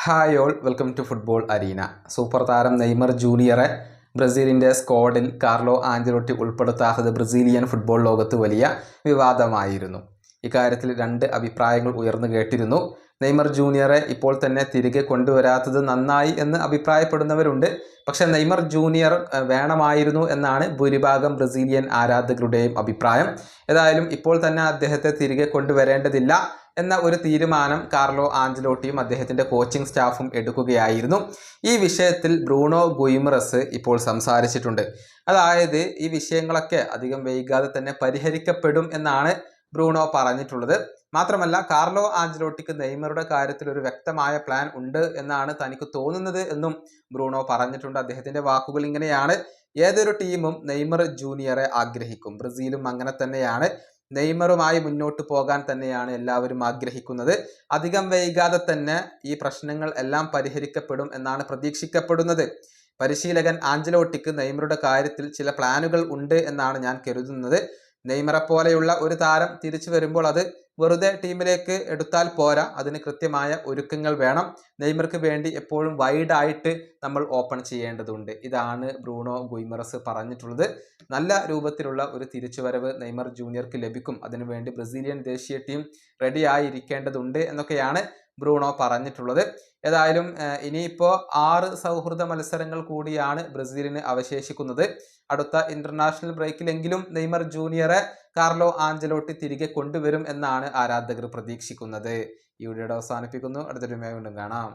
Hi all, welcome to football arena. Super താരം Neymar ജൂനിയറെ ബ്രസീലിൻ്റെ സ്ക്വാഡിൽ കാർലോ ആഞ്ചലോട്ടി ഉൾപ്പെടുത്താത്തത് ബ്രസീലിയൻ ഫുട്ബോൾ ലോകത്ത് വലിയ വിവാദമായിരുന്നു. ഇക്കാര്യത്തിൽ രണ്ട് അഭിപ്രായങ്ങൾ ഉയർന്നു കേട്ടിരുന്നു. നെയ്മർ ജൂനിയറെ ഇപ്പോൾ തന്നെ തിരികെ കൊണ്ടുവരാത്തത് നന്നായി എന്ന് അഭിപ്രായപ്പെടുന്നവരുണ്ട്. പക്ഷേ നെയ്മർ ജൂനിയർ വേണമായിരുന്നു എന്നാണ് ഭൂരിഭാഗം ബ്രസീലിയൻ ആരാധകരുടെയും അഭിപ്രായം. ഏതായാലും ഇപ്പോൾ തന്നെ അദ്ദേഹത്തെ തിരികെ കൊണ്ടുവരേണ്ടതില്ല എന്ന ഒരു തീരുമാനം കാർലോ ആഞ്ചലോട്ടിയും അദ്ദേഹത്തിൻ്റെ കോച്ചിങ് സ്റ്റാഫും എടുക്കുകയായിരുന്നു. ഈ വിഷയത്തിൽ ബ്രൂണോ ഗുയിമറസ് ഇപ്പോൾ സംസാരിച്ചിട്ടുണ്ട്. അതായത് ഈ വിഷയങ്ങളൊക്കെ അധികം വൈകാതെ തന്നെ പരിഹരിക്കപ്പെടും എന്നാണ് ബ്രൂണോ പറഞ്ഞിട്ടുള്ളത്. മാത്രമല്ല, കാർലോ ആഞ്ചലോട്ടിക്ക് നെയ്മറുടെ കാര്യത്തിൽ ഒരു വ്യക്തമായ പ്ലാൻ ഉണ്ട് എന്നാണ് തനിക്ക് തോന്നുന്നത് എന്നും ബ്രൂണോ പറഞ്ഞിട്ടുണ്ട്. അദ്ദേഹത്തിൻ്റെ വാക്കുകൾ ഇങ്ങനെയാണ്: ഏതൊരു ടീമും നെയ്മർ ജൂനിയറെ ആഗ്രഹിക്കും. ബ്രസീലും അങ്ങനെ തന്നെയാണ്. നെയ്മറുമായി മുന്നോട്ട് പോകാൻ തന്നെയാണ് എല്ലാവരും ആഗ്രഹിക്കുന്നത്. അധികം വൈകാതെ തന്നെ ഈ പ്രശ്നങ്ങൾ എല്ലാം പരിഹരിക്കപ്പെടും എന്നാണ് പ്രതീക്ഷിക്കപ്പെടുന്നത്. പരിശീലകൻ ആഞ്ചലോട്ടിക്ക് നെയ്മറുടെ കാര്യത്തിൽ ചില പ്ലാനുകൾ ഉണ്ട് എന്നാണ് ഞാൻ കരുതുന്നത്. നെയ്മറെ പോലെയുള്ള ഒരു താരം തിരിച്ചു വരുമ്പോൾ അത് വെറുതെ ടീമിലേക്ക് എടുത്താൽ പോരാ, അതിന് കൃത്യമായ ഒരുക്കങ്ങൾ വേണം. നെയ്മർക്ക് വേണ്ടി എപ്പോഴും വൈഡായിട്ട് നമ്മൾ ഓപ്പൺ ചെയ്യേണ്ടതുണ്ട്. ഇതാണ് ബ്രൂണോ ഗുയിമറസ് പറഞ്ഞിട്ടുള്ളത്. നല്ല രൂപത്തിലുള്ള ഒരു തിരിച്ചുവരവ് നെയ്മർ ജൂനിയർക്ക് ലഭിക്കും. അതിനുവേണ്ടി ബ്രസീലിയൻ ദേശീയ ടീം റെഡി ആയിരിക്കേണ്ടതുണ്ട് എന്നൊക്കെയാണ് ബ്രൂണോ പറഞ്ഞിട്ടുള്ളത്. ഏതായാലും ഇനിയിപ്പോൾ 6 സൗഹൃദ മത്സരങ്ങൾ കൂടിയാണ് ബ്രസീലിന് അവശേഷിക്കുന്നത്. അടുത്ത ഇന്റർനാഷണൽ ബ്രേക്കിലെങ്കിലും നെയ്മർ ജൂനിയറെ കാർലോ ആഞ്ചലോട്ടി തിരികെ കൊണ്ടുവരും എന്നാണ് ആരാധകർ പ്രതീക്ഷിക്കുന്നത്. ഈ വീഡിയോ അവസാനിപ്പിക്കുന്നു. അടുത്തൊരു വീഡിയോയിൽ വീണ്ടും കാണാം.